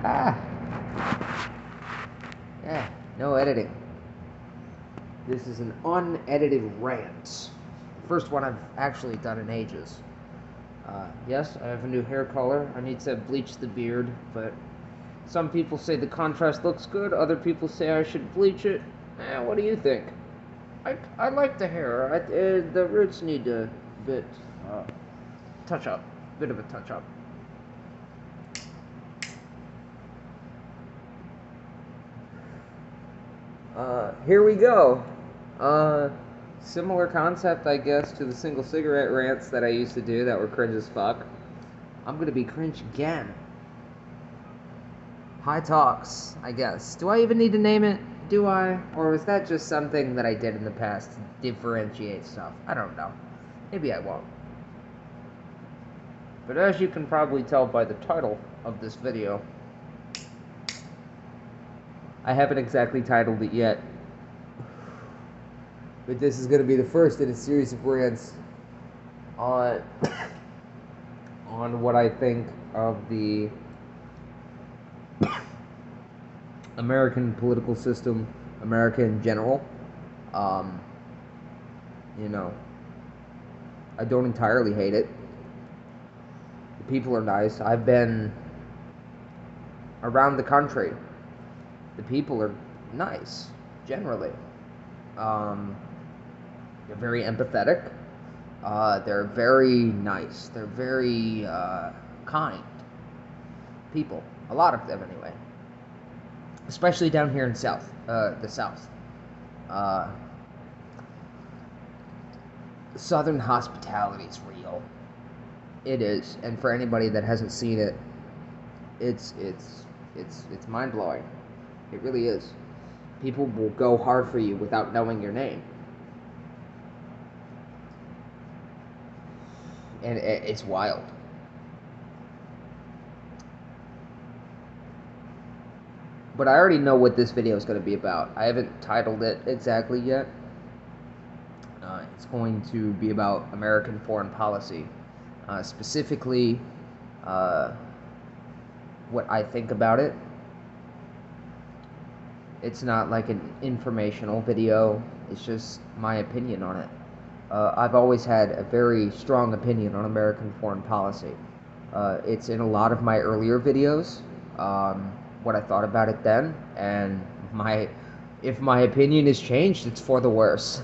Ah, yeah, no editing. This is an unedited rant. First one I've actually done in ages. Yes, I have a new hair color. I need to bleach the beard, but some people say the contrast looks good. Other people say I should bleach it. What do you think? I like the hair. The roots need a bit touch up, bit of a touch up. Here we go. Similar concept, I guess, to the single cigarette rants that I used to do that were cringe as fuck. I'm gonna be cringe again. High talks, I guess. Do I even need to name it? Do I? Or was that just something that I did in the past to differentiate stuff? I don't know. Maybe I won't. But as you can probably tell by the title of this video, I haven't exactly titled it yet. But this is going to be the first in a series of rants on what I think of the American political system, America in general. You know, I don't entirely hate it. The people are nice. I've been around the country. The people are nice, generally. They're very empathetic. They're very nice. They're very kind people. A lot of them, anyway. Especially down here in the South. Southern hospitality is real. It is, and for anybody that hasn't seen it, it's mind blowing. It really is. People will go hard for you without knowing your name. And it's wild. But I already know what this video is going to be about. I haven't titled it exactly yet. It's going to be about American foreign policy. Specifically, what I think about it. It's not like an informational video. It's just my opinion on it. I've always had a very strong opinion on American foreign policy. It's in a lot of my earlier videos, what I thought about it then, and if my opinion has changed, it's for the worse.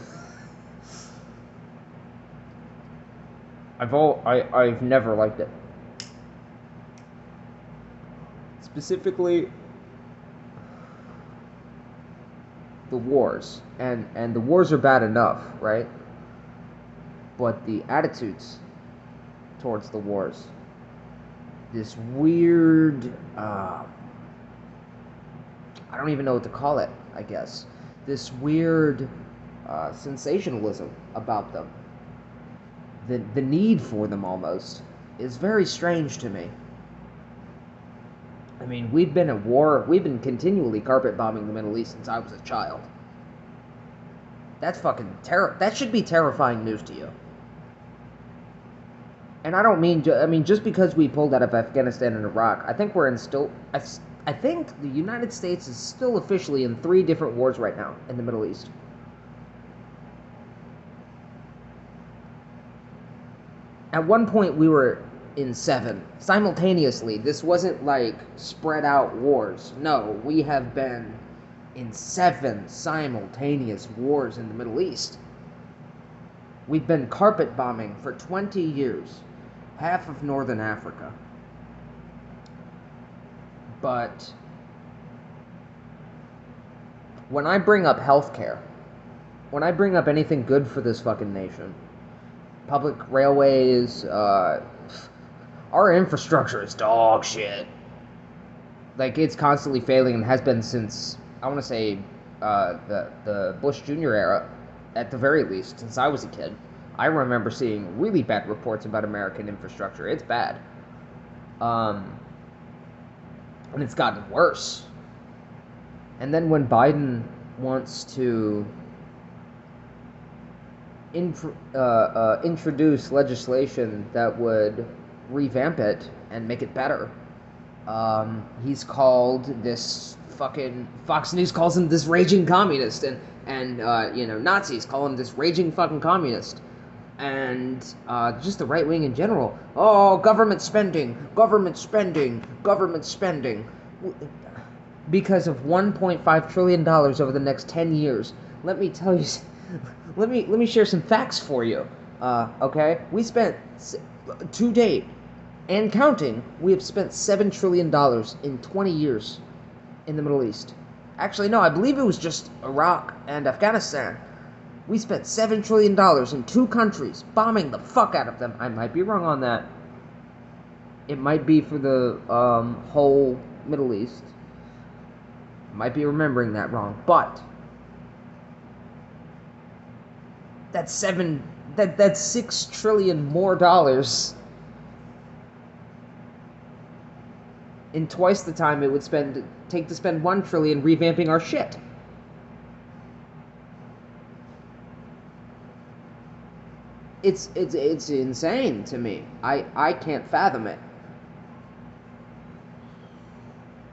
I've never liked it. Specifically, the wars, and the wars are bad enough, right? But the attitudes towards the wars, this weird, I don't even know what to call it, I guess. This weird sensationalism about them, the need for them almost, is very strange to me. I mean, we've been at war, we've been continually carpet bombing the Middle East since I was a child. That's fucking that should be terrifying news to you. And I don't mean, just because we pulled out of Afghanistan and Iraq, I think I think the United States is still officially in 3 different wars right now in the Middle East. At one point, we were in 7 simultaneously. This wasn't like spread out wars. No, we have been in 7 simultaneous wars in the Middle East. We've been carpet bombing for 20 years, half of Northern Africa. But when I bring up healthcare, when I bring up anything good for this fucking nation, public railways, our infrastructure is dog shit. Like, it's constantly failing and has been since, I want to say, the Bush Jr. era, at the very least, since I was a kid. I remember seeing really bad reports about American infrastructure. It's bad. And it's gotten worse. And then when Biden wants to introduce legislation that would revamp it and make it better, He's called this fucking Fox News calls him this raging communist, and Nazis call him this raging fucking communist, and just the right wing in general. Oh, government spending, government spending, government spending, because of 1.5 trillion dollars over the next 10 years. Let me tell you, let me share some facts for you. Okay, we spent to date and counting, we have spent $7 trillion in 20 years in the Middle East. Actually, no, I believe it was just Iraq and Afghanistan. We spent $7 trillion in two countries, bombing the fuck out of them. I might be wrong on that. It might be for the whole Middle East. Might be remembering that wrong. But that's that's $6 trillion more dollars in twice the time it would take to spend $1 trillion revamping our shit. It's insane to me. I can't fathom it.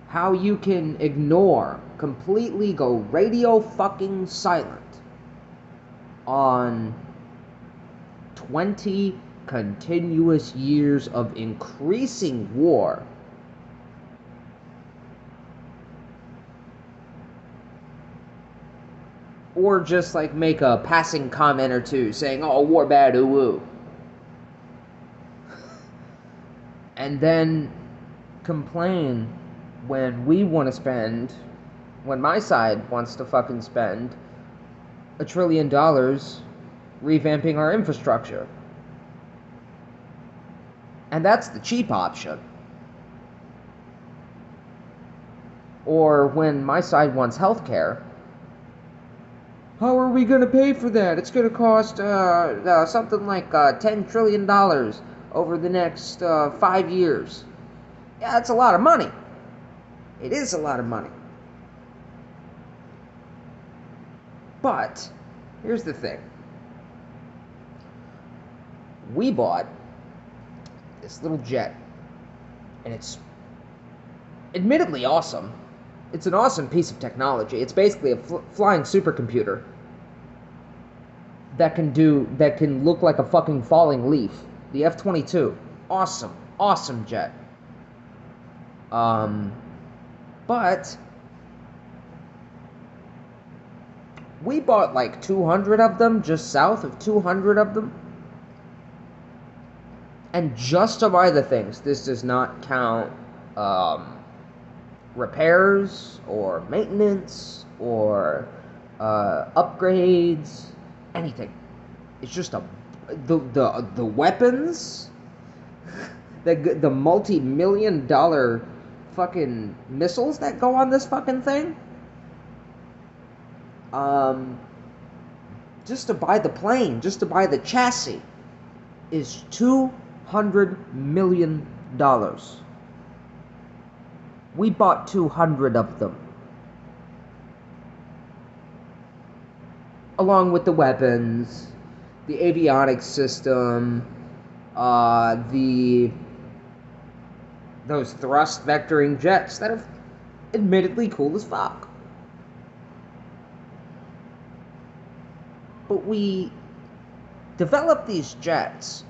How you can completely go radio fucking silent on 20 continuous years of increasing war. Or just like make a passing comment or two saying, oh, war bad, ooh woo. And then complain when we want to spend, when my side wants to fucking spend $1 trillion revamping our infrastructure. And that's the cheap option. Or when my side wants healthcare, how are we going to pay for that? It's going to cost something like $10 trillion over the next 5 years. Yeah, that's a lot of money. It is a lot of money. But here's the thing. We bought this little jet, and it's admittedly awesome. It's an awesome piece of technology. It's basically a flying supercomputer that can look like a fucking falling leaf. The F-22, awesome jet. But we bought like 200 of them, just south of 200 of them. And just to buy the things, this does not count repairs or maintenance or upgrades, anything. It's just the weapons, the multi-million-dollar fucking missiles that go on this fucking thing. Just to buy the plane, just to buy the chassis, is $200 million. We bought 200 of them. Along with the weapons, the avionics system, those thrust vectoring jets that are admittedly cool as fuck. But we developed these jets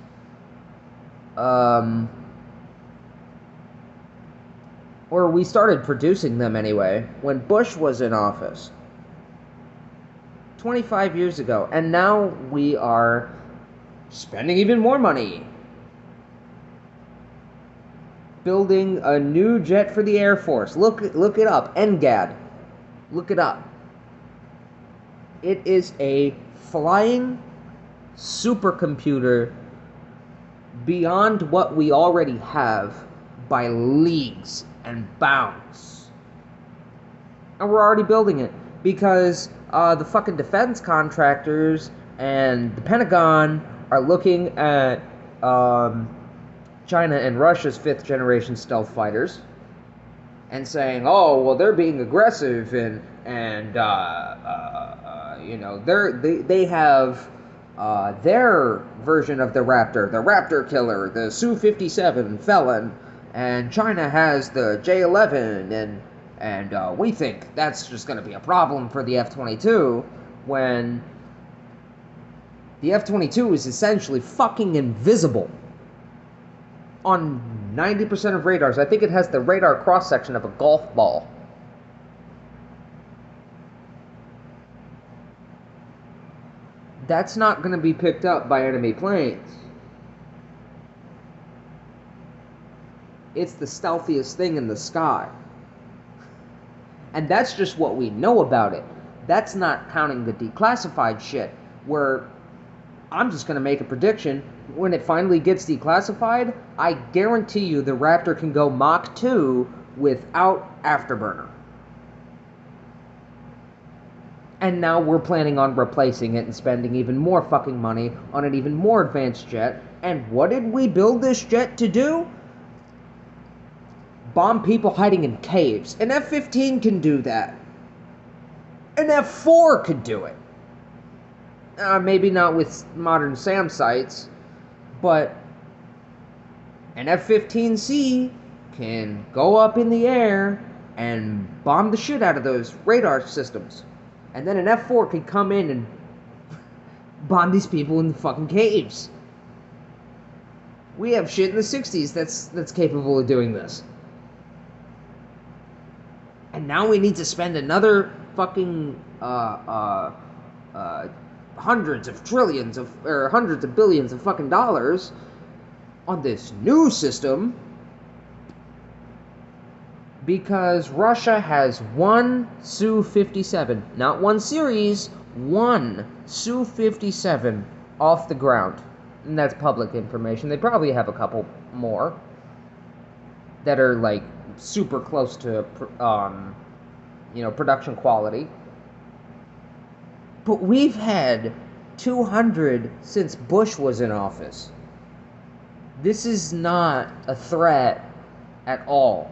or we started producing them anyway, when Bush was in office. 25 years ago. And now we are spending even more money building a new jet for the Air Force. Look it up. NGAD. Look it up. It is a flying supercomputer beyond what we already have by leagues and bounds. And we're already building it because the fucking defense contractors and the Pentagon are looking at China and Russia's 5th generation stealth fighters and saying, oh, well, they're being aggressive and they have their version of the Raptor killer, the Su-57 Felon, and China has the J-11, and we think that's just going to be a problem for the F-22, when the F-22 is essentially fucking invisible on 90% of radars. I think it has the radar cross-section of a golf ball. That's not going to be picked up by enemy planes. It's the stealthiest thing in the sky. And that's just what we know about it. That's not counting the declassified shit, where I'm just going to make a prediction. When it finally gets declassified, I guarantee you the Raptor can go Mach 2 without afterburner. And now we're planning on replacing it and spending even more fucking money on an even more advanced jet. And what did we build this jet to do? Bomb people hiding in caves. An F-15 can do that. An F-4 could do it. Maybe not with modern SAM sights, but an F-15C can go up in the air and bomb the shit out of those radar systems. And then an F-4 could come in and bomb these people in the fucking caves. We have shit in the 60s that's capable of doing this. And now we need to spend another fucking hundreds of trillions of, or hundreds of billions of fucking dollars on this new system, because Russia has one Su-57, not one series, one Su-57 off the ground. And that's public information. They probably have a couple more that are like super close to production quality. But we've had 200 since Bush was in office. This is not a threat at all.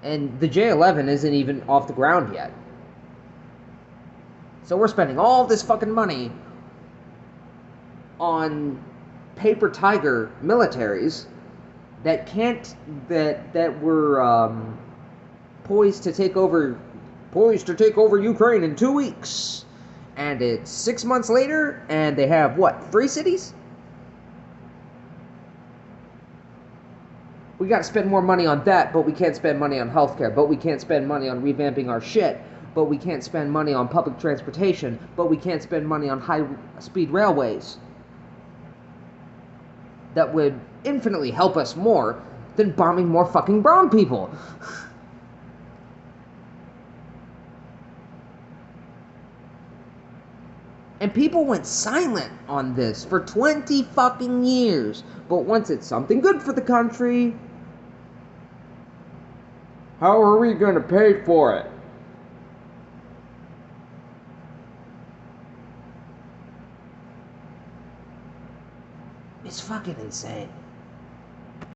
And the J-11 isn't even off the ground yet. So we're spending all this fucking money on paper tiger militaries that were poised to take over Ukraine in 2 weeks. And it's 6 months later, and they have, what, 3 cities? We gotta spend more money on that, but we can't spend money on healthcare, but we can't spend money on revamping our shit, but we can't spend money on public transportation, but we can't spend money on high-speed railways. That would infinitely help us more than bombing more fucking brown people. And people went silent on this for 20 fucking years. But once it's something good for the country, how are we gonna pay for it? It's fucking insane.